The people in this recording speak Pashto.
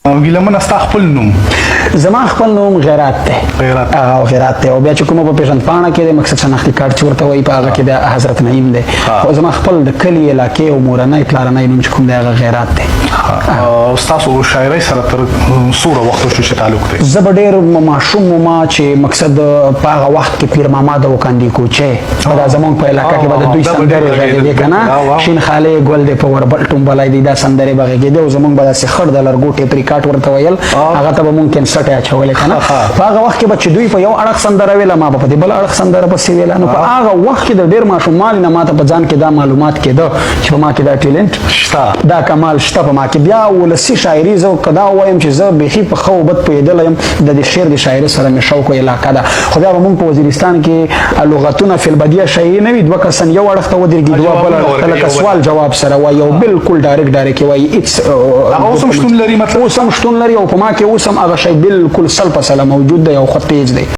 ګیلمن ستا خپل نوم زما خپل نوم غیرات دی. غیرات دی. او بیا چې کومه په پیژندپاڼه کې د مقصد شناختی کارت چې ورته وایي په هغه کې د حضرت نعیم دی. او زما خپل د کلي علاقې او مورنی پلارنی نوم چې کوم دی هغه غیرات دی. ستاسو شاعرۍ سره تر څومره وخت وشو چې تعلق دی؟ زه به ډېر ماشوم وم چې مقصد په هغه وخت کې پیر ماما د وکاندي کوچی دا زمونږ په علاقه کې به د دوی سندرې غږېدې که نه شین خالې ګل دی په وربل ټومبلی دی دا سندرې به غږېدې او زمونږ به داسې خړ د لرګو ټیپ ریکارډ ورته ویل هغه ته به مونږ کینسټ اچولې که نه په هغه وخت کې به چې دوی په یو اړخ سندره ویله ما به په دې بل اړخ سندره پسې ویله نو په هغه وخت کې د ډېر ماشوموالي نه ما ته په ځان کې دا معلومات کېده چې په ما کې دا ټیلنټ شته دا کمال شته په ما کې بیا ولسي شاعري زه که دا ووایم چې زه بیخي په ښه او بد پوهېدلی یم د دې شعر د شاعري سره مې شوق او علاقه ده خو بیا به مونږ په وزیرستان کې لغتونه فی البدیه شاعري نه وي دوه کسان یو اړخ ته ودرېږي دوه بل اړخ ته لکه سوال جواب سره وایي او بالکل ډایرکټ وایي هغه اوس هم شتون لري مطلب اوس هم شتون لري او په ما کې اوس هم هغه شی بالکل سل په سله موجود دی او خو تیز دی